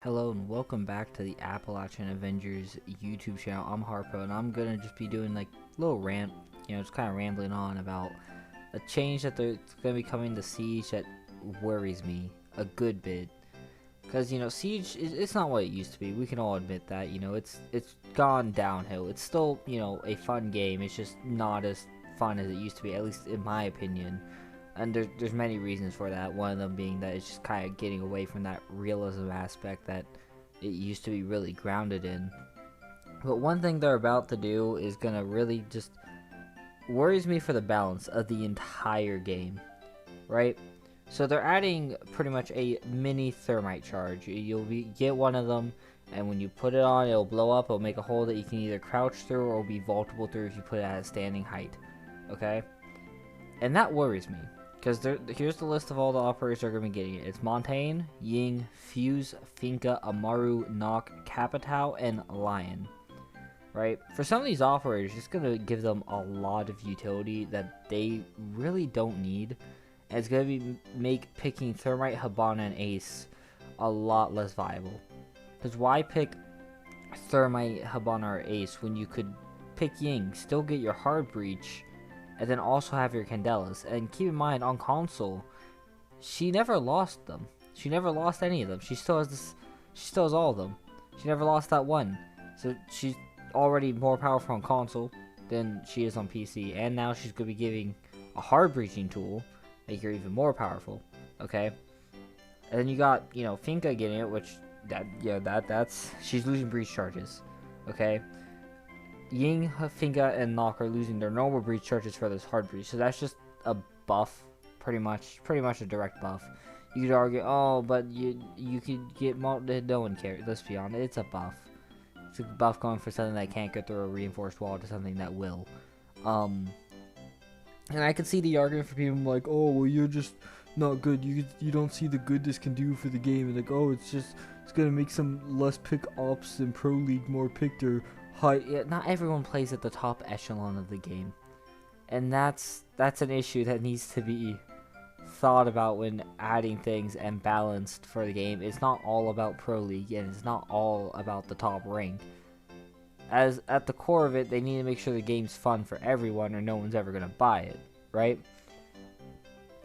Hello and welcome back to the Appalachian Avengers YouTube channel. I'm Harpo and I'm gonna just be doing like a little rant, just kind of rambling on about a change that there's gonna be coming to Siege that worries me a good bit. Because Siege it's not what it used to be. We can all admit that. It's gone downhill. It's still a fun game. It's just not as fun as it used to be, at least in my opinion. And there's many reasons for that. One of them being that it's just kind of getting away from that realism aspect that it used to be really grounded in. But one thing they're about to do is gonna really just worries me for the balance of the entire game, right? So they're adding pretty much a mini thermite charge. Get one of them, and when you put it on, it'll blow up. It'll make a hole that you can either crouch through or be vaultable through if you put it at a standing height. Okay, and that worries me. Because here's the list of all the operators that are going to be getting it. It's Montaigne, Ying, Fuse, Finka, Amaru, Nock, Capitao, and Lion. Right? For some of these operators, it's going to give them a lot of utility that they really don't need. And it's going to make picking Thermite, Hibana, and Ace a lot less viable. Because why pick Thermite, Hibana, or Ace when you could pick Ying, still get your Hard Breach, and then also have your Candelas. And keep in mind, on console, she never lost them. She never lost any of them. She still has this. She still has all of them. She never lost that one. So she's already more powerful on console than she is on PC. And now she's going to be giving a hard breaching tool, make her even more powerful. Okay. And then you got Finka getting it, which that's she's losing breach charges. Okay. Ying, Finka, and Nock are losing their normal breach charges for this hard breach, so that's just a buff, pretty much a direct buff. You could argue, oh, but you could get no one cares. Let's be honest, it's a buff. It's a buff going for something that can't get through a reinforced wall to something that will. And I could see the argument for people like, oh, well, you're just not good. You don't see the good this can do for the game, and like, oh, it's gonna make some less pick ops and Pro League more picked or not everyone plays at the top echelon of the game, and that's an issue that needs to be thought about when adding things and balanced for the game. It's not all about Pro League, and it's not all about the top rank. As at the core of it, they need to make sure the game's fun for everyone, or no one's ever gonna buy it, right?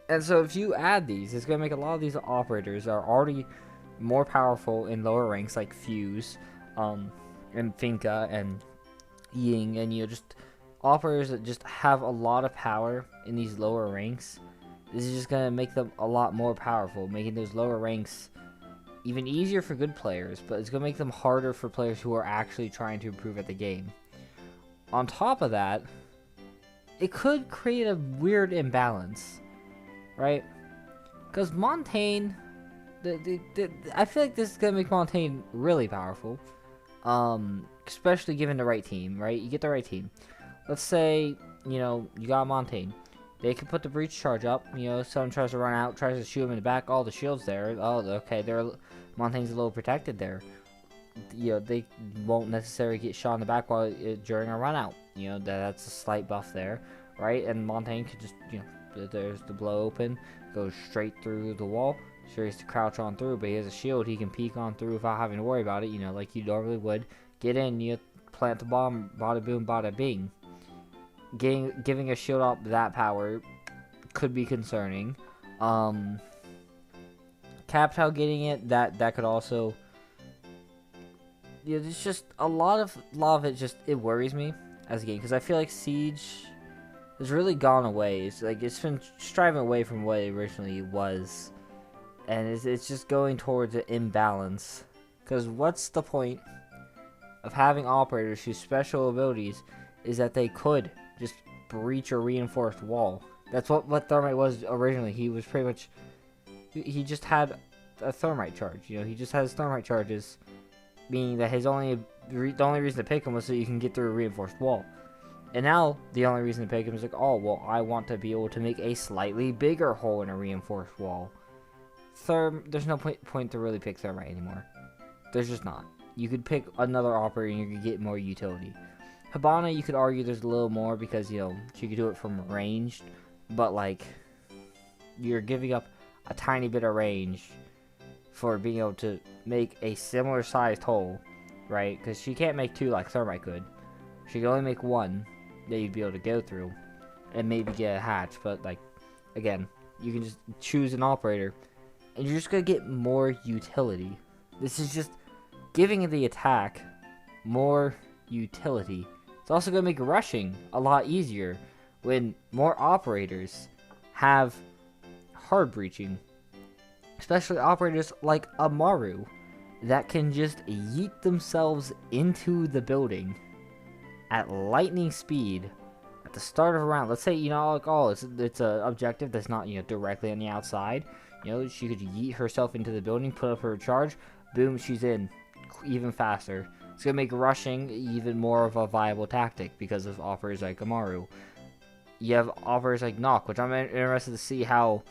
And so if you add these, it's gonna make a lot of these operators that are already more powerful in lower ranks, like Fuse, and Finka and Ying, and just operators that just have a lot of power in these lower ranks. This is just gonna make them a lot more powerful, making those lower ranks even easier for good players, but it's gonna make them harder for players who are actually trying to improve at the game. On top of that, it could create a weird imbalance, right? Because Montaigne, I feel like this is gonna make Montaigne really powerful. Especially given the right team, right? You get the right team. Let's say, you got Montaigne. They can put the breach charge up. Someone tries to run out, tries to shoot him in the back. All the shields there. Oh, okay. Montaigne's a little protected there. They won't necessarily get shot in the back during a run out. That's a slight buff there, right? And Montaigne could just, there's the blow open, goes straight through the wall. Sure, he has to crouch on through, but he has a shield. He can peek on through without having to worry about it, like you normally would. Get in, you plant the bomb, bada boom, bada bing. Giving a shield up that power could be concerning. Capitao getting it, that could also... there's just a lot of it, it worries me as a game, because I feel like Siege has really gone away. It's been striving away from what it originally was. And it's just going towards an imbalance. Because what's the point of having operators whose special abilities is that they could just breach a reinforced wall? That's what Thermite was originally. He was pretty much... He just had a Thermite charge. He just has Thermite charges. Meaning that the only reason to pick him was so you can get through a reinforced wall. And now, the only reason to pick him is like, oh, well, I want to be able to make a slightly bigger hole in a reinforced wall. There's no point to really pick Thermite anymore. There's just not. You could pick another operator and you could get more utility. Hibana, you could argue there's a little more because, she could do it from range. But, you're giving up a tiny bit of range for being able to make a similar sized hole, right? Because she can't make two like Thermite could. She can only make one that you'd be able to go through and maybe get a hatch. But, like, again, you can just choose an operator and you're just going to get more utility. This is just giving the attack more utility. It's also going to make rushing a lot easier when more operators have hard breaching. Especially operators like Amaru that can just yeet themselves into the building at lightning speed at the start of a round. Let's say, you know, like, oh, it's a objective that's not, you know, directly on the outside. You know, she could yeet herself into the building, put up her charge, boom, she's in even faster. It's going to make rushing even more of a viable tactic because of operators like Amaru. You have operators like Nock, which I'm interested to see how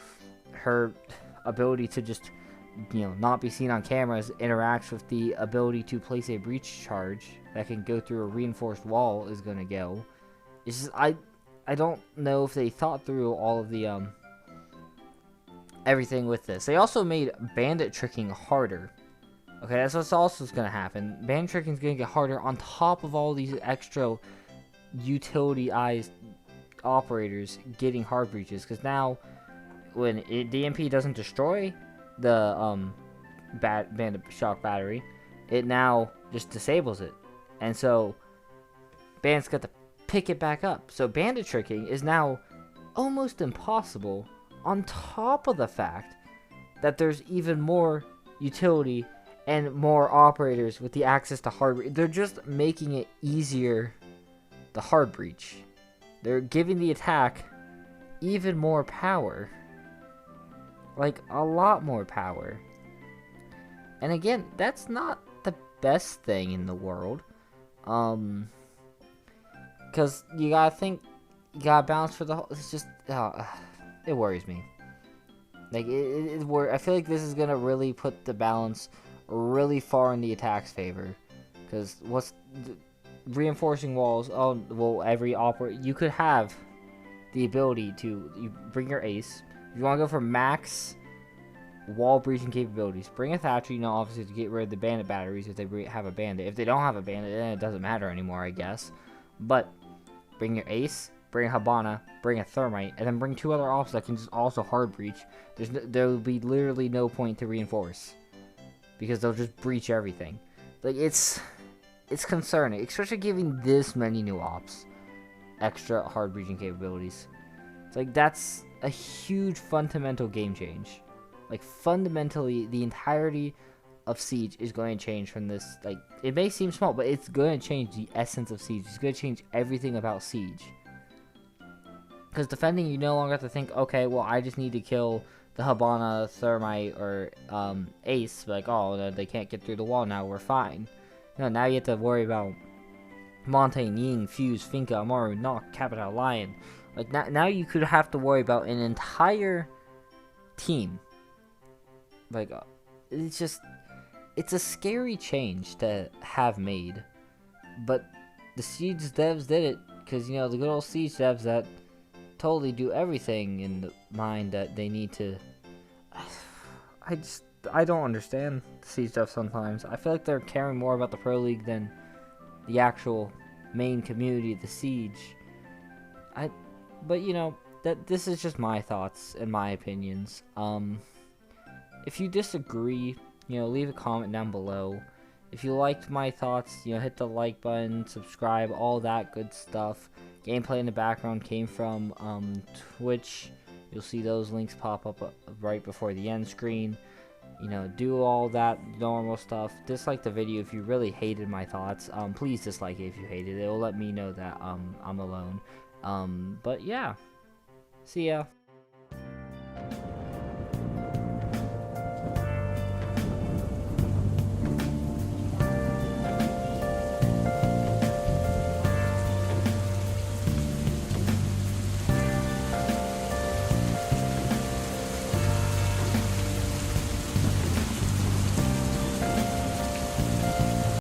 her ability to just, you know, not be seen on cameras interacts with the ability to place a breach charge that can go through a reinforced wall is going to go. It's just, I don't know if they thought through all of the, everything with this. They also made bandit tricking harder. Okay, that's what's also going to happen. Bandit tricking is going to get harder on top of all these extra utility-ized operators getting hard breaches. Because now, when DMP doesn't destroy the bandit shock battery, it now just disables it. And so, bandits got to pick it back up. So bandit tricking is now almost impossible on top of the fact that there's even more utility and more operators with the access to hard breach. They're just making it easier, the hard breach. They're giving the attack even more power. Like, a lot more power. And again, that's not the best thing in the world. Because you gotta think, you gotta balance for the whole, it's just, it worries me. Like, I feel like this is gonna really put the balance really far in the attack's favor. Because reinforcing walls, oh, well, every operator, you could have the ability to, you bring your ace. If you want to go for max wall breaching capabilities, bring a Thatcher, you know, obviously to get rid of the bandit batteries if they have a bandit. If they don't have a bandit, then it doesn't matter anymore, I guess. But bring your ace, bring a Hibana, bring a Thermite, and then bring two other ops that can just also hard breach. There will be literally no point to reinforce because they'll just breach everything. Like, it's concerning, especially giving this many new ops extra hard breaching capabilities. It's like, that's a huge fundamental game change. Like, fundamentally, the entirety of Siege is going to change from this. Like, it may seem small, but it's going to change the essence of Siege. It's going to change everything about Siege. Because defending, you no longer have to think, okay, well, I just need to kill the Hibana, Thermite, or Ace. Like, oh, they can't get through the wall now, we're fine. No, now you have to worry about Montaigne, Ying, Fuse, Finka, Amaru, Nock, Capitao, Lion. Like, now you could have to worry about an entire team. Like, it's just, it's a scary change to have made. But the Siege devs did it, because, you know, the good old Siege devs that totally do everything in the mind that they need to. I don't understand the Siege devs sometimes. I feel like they're caring more about the Pro League than the actual main community of the Siege. But, you know, this is just my thoughts and my opinions. If you disagree, you know, leave a comment down below. If you liked my thoughts, you know, hit the like button, subscribe, all that good stuff. Gameplay in the background came from Twitch. You'll see those links pop up right before the end screen. You know, do all that normal stuff. Dislike the video if you really hated my thoughts. Please dislike it if you hated it. It will let me know that I'm alone. But yeah, see ya.